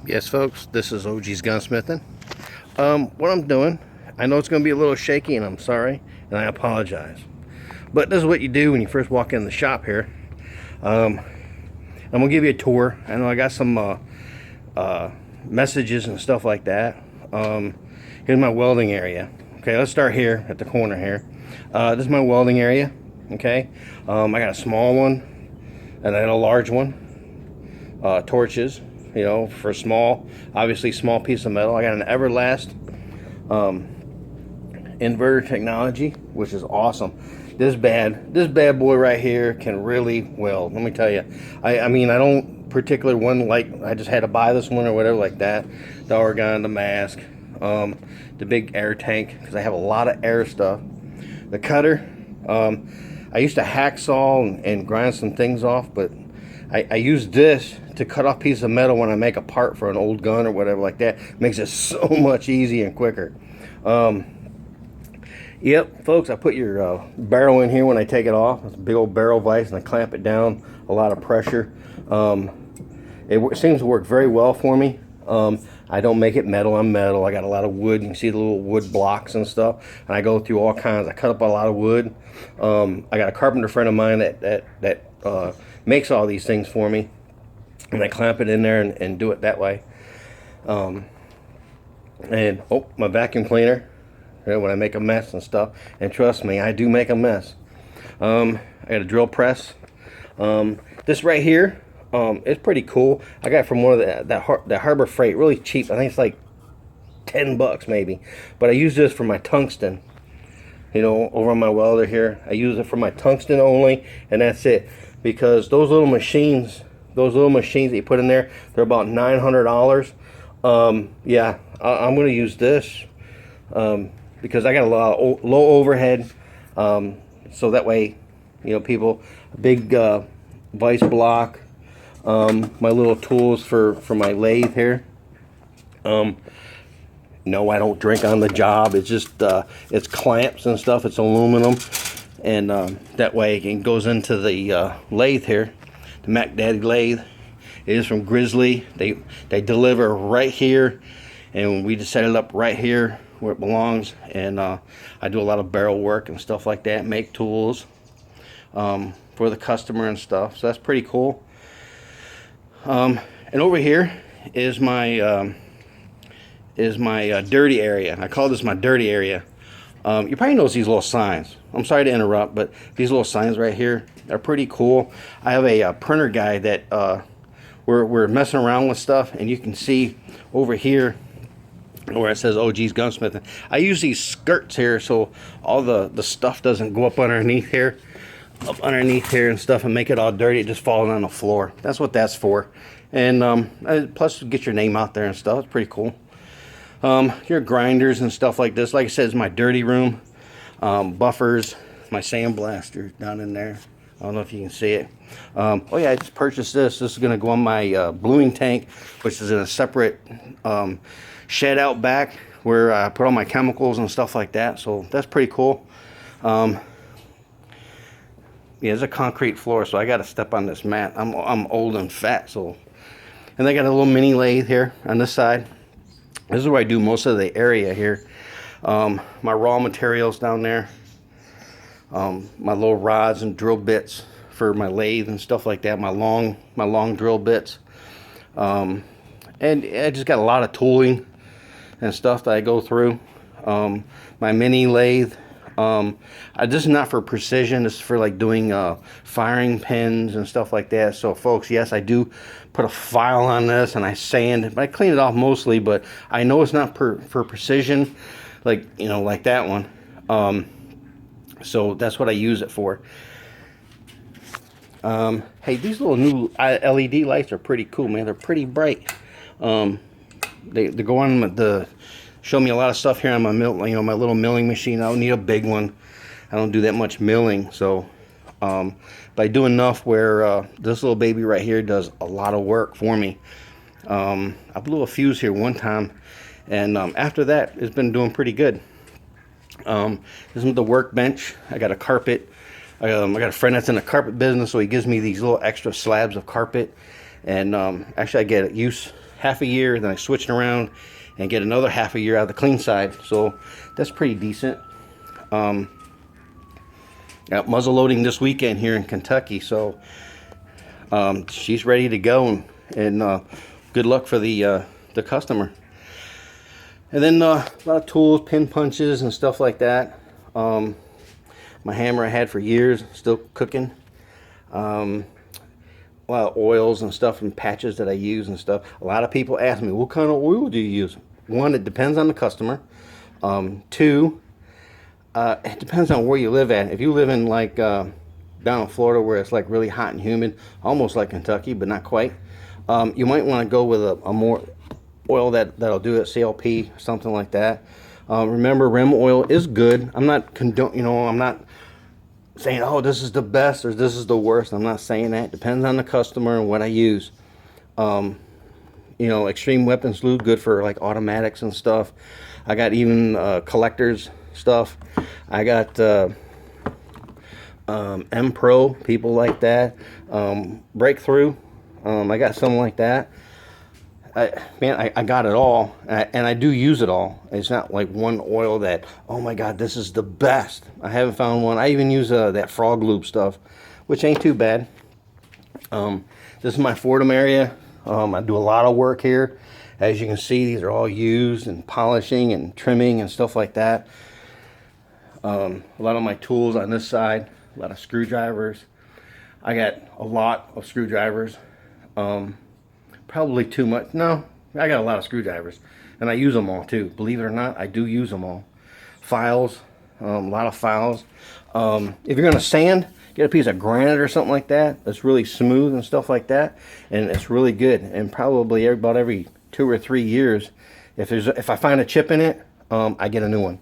Yes, folks, this is OG's Gunsmithing. What I'm doing, I know it's going to be a little shaky, and I'm sorry, and I apologize. But this is what you do when you first walk in the shop here. I'm going to give you a tour. I know I got some messages and stuff like that. Here's my welding area. Okay, let's start here at the corner here. This is my welding area. Okay, I got a small one, and then a large one. Torches, you know, for small, obviously small piece of metal. I got an Everlast inverter technology, which is awesome. This bad boy right here can really weld. Let me tell you, I mean, I don't particular one like, I just had to buy this one or whatever like that. The organ, the mask, the big air tank, because I have a lot of air stuff. The cutter, I used to hacksaw and grind some things off, but I use this to cut off pieces of metal when I make a part for an old gun or whatever like that. Makes it so much easier and quicker. Yep, folks, I put your barrel in here when I take it off. It's a big old barrel vise, and I clamp it down, a lot of pressure. It seems to work very well for me. I don't make it metal on metal. I got a lot of wood. You can see the little wood blocks and stuff. And I go through all kinds. I cut up a lot of wood. I got a carpenter friend of mine that makes all these things for me. And I clamp it in there and do it that way. And my vacuum cleaner, you know, when I make a mess and stuff. And trust me, I do make a mess. I got a drill press. This right here, it's pretty cool. I got it from one of that Harbor Freight, really cheap. I think it's like $10 maybe. But I use this for my tungsten. You know, over on my welder here, I use it for my tungsten only, and that's it. Because those little machines that you put in there, they're about $900. Yeah, I'm going to use this because I got a lot of low overhead. So that way, you know, people, big vise block, my little tools for my lathe here. No, I don't drink on the job. It's just it's clamps and stuff. It's aluminum, and that way it goes into the lathe here, the Mac Daddy lathe. It is from Grizzly. They deliver right here, and we just set it up right here where it belongs. And I do a lot of barrel work and stuff like that. Make tools for the customer and stuff. So that's pretty cool. And over here is my dirty area. I call this my dirty area. You probably notice these little signs. I'm sorry to interrupt, but these little signs right here are pretty cool. I have a printer guy that we're messing around with stuff, and you can see over here where it says OG's Gunsmithing. I use these skirts here so all the stuff doesn't go up underneath here and stuff and make it all dirty. It just falls on the floor. That's what that's for. And plus get your name out there and stuff. It's pretty cool. Your grinders and stuff like this. Like I said, it's my dirty room. Buffers, my sandblaster down in there. I don't know if you can see it. Oh yeah, I just purchased this. This is going to go on my bluing tank, which is in a separate shed out back where I put all my chemicals and stuff like that. So that's pretty cool. Yeah, it's a concrete floor, so I got to step on this mat. I'm old and fat, so. And they got a little mini lathe here on this side. This is where I do most of the area here. My raw materials down there. My little rods and drill bits for my lathe and stuff like that. My long drill bits. And I just got a lot of tooling and stuff that I go through. My mini lathe. This is not for precision. This is for like doing firing pins and stuff like that. So folks, yes, I do put a file on this and I sand it, but I clean it off mostly, but I know it's not for precision, like, you know, like that one. So that's what I use it for. Hey, these little new LED lights are pretty cool, man. They're pretty bright. They go on show me a lot of stuff here on my mill, you know, my little milling machine. I don't need a big one. I don't do that much milling, so but I do enough where this little baby right here does a lot of work for me. I blew a fuse here one time, and after that, it's been doing pretty good. This is the workbench. I got a carpet. I got a friend that's in the carpet business, so he gives me these little extra slabs of carpet, and actually I get use half a year, then I switch it around and get another half a year out of the clean side. So that's pretty decent. Got muzzle loading this weekend here in Kentucky, so she's ready to go, and good luck for the customer. And then a lot of tools, pin punches and stuff like that. My hammer I had for years, still cooking. A lot of oils and stuff and patches that I use and stuff. A lot of people ask me, what kind of oil do you use? One, it depends on the customer. Two, it depends on where you live at. If you live in like down in Florida where it's like really hot and humid, almost like Kentucky, but not quite, you might want to go with a more oil that'll do it, CLP, something like that. Remember, rim oil is good. I'm not I'm not saying, oh, this is the best or this is the worst. I'm not saying that. Depends on the customer and what I use. Extreme weapons lube, good for like automatics and stuff. I got even collectors stuff. I got M Pro, people like that. Breakthrough, I got something like that. I got it all, and I do use it all. It's not like one oil that, oh my god, this is the best. I haven't found one. I even use that frog lube stuff, which ain't too bad. This is my Fordham area. I do a lot of work here. As you can see, these are all used and polishing and trimming and stuff like that. A lot of my tools on this side, a lot of screwdrivers. I got a lot of screwdrivers. Probably too much. No, I got a lot of screwdrivers, and I use them all too. Believe it or not, I do use them all. Files, a lot of files. If you're gonna sand, get a piece of granite or something like that that's really smooth and stuff like that, and it's really good. And probably about every 2 or 3 years, if I find a chip in it, I get a new one.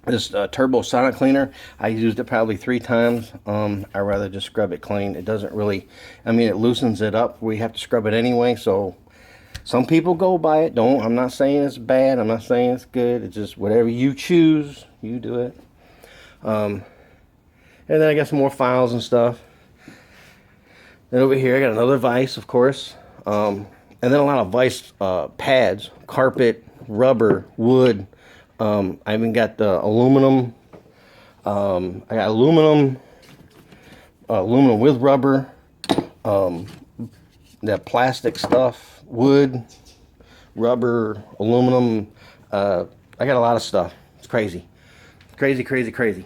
This turbo sonic cleaner, I used it probably 3 times. I rather just scrub it clean. It doesn't really, it loosens it up. We have to scrub it anyway, so some people go by it. I'm not saying it's bad. I'm not saying it's good. It's just whatever you choose, you do it. And then I got some more files and stuff. Then over here I got another vise, of course. And then a lot of vise pads, carpet, rubber, wood. I even got the aluminum. I got aluminum with rubber, that plastic stuff, wood, rubber, aluminum. I got a lot of stuff. It's crazy, crazy, crazy, crazy.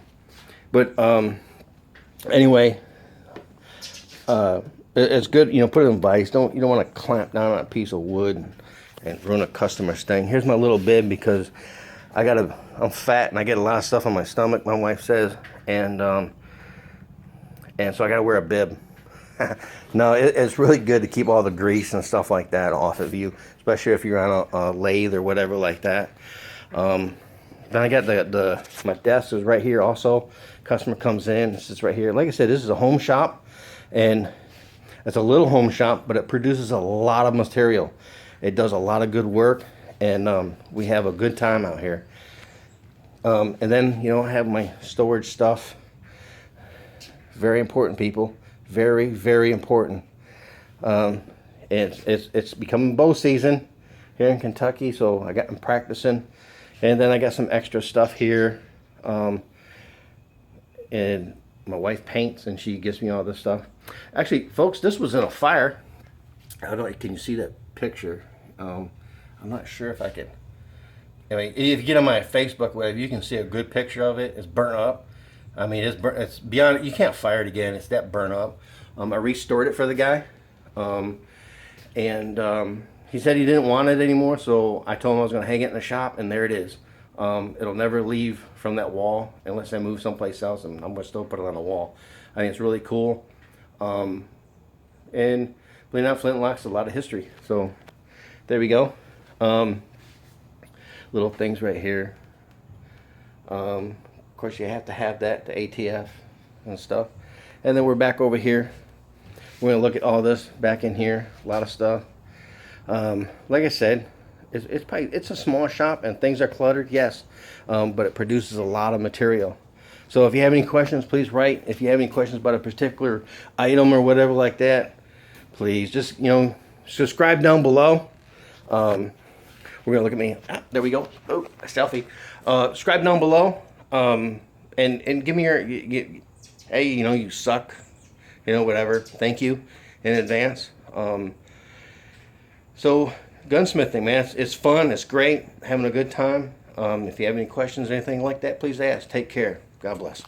But anyway, it's good. Put it in vise. You don't want to clamp down on a piece of wood and ruin a customer's thing. Here's my little bib because I'm fat and I get a lot of stuff on my stomach, my wife says, and so I gotta wear a bib. No, it's really good to keep all the grease and stuff like that off of you, especially if you're on a lathe or whatever like that. Then I got my desk is right here also. Customer comes in, this is right here. Like I said, this is a home shop, and it's a little home shop, but it produces a lot of material. It does a lot of good work, and we have a good time out here. And then I have my storage stuff. Very important, people. Very, very important. It's becoming bow season here in Kentucky, so I'm practicing. And then I got some extra stuff here. And my wife paints, and she gives me all this stuff. Actually, folks, this was in a fire. I don't know, can you see that picture? I'm not sure if I can. If you get on my Facebook web, you can see a good picture of it. It's burnt up. It's burnt. It's beyond. You can't fire it again. It's that burnt up. I restored it for the guy, and he said he didn't want it anymore. So I told him I was going to hang it in the shop, and there it is. It'll never leave from that wall unless I move someplace else, and I'm going to still put it on the wall. I think it's really cool. And believe it or not, Flintlock's a lot of history. So there we go. Little things right here. Of course, you have to have that, the ATF and stuff. And then we're back over here. We're going to look at all this back in here. A lot of stuff. Like I said, it's a small shop and things are cluttered, yes. But it produces a lot of material. So if you have any questions, please write. If you have any questions about a particular item or whatever like that, please just, subscribe down below. We're gonna look at me. Ah, there we go. Oh, a selfie. Subscribe down below. And give me your, hey, you suck. Whatever. Thank you in advance. So gunsmithing, man, it's fun. It's great. Having a good time. If you have any questions or anything like that, please ask. Take care. God bless.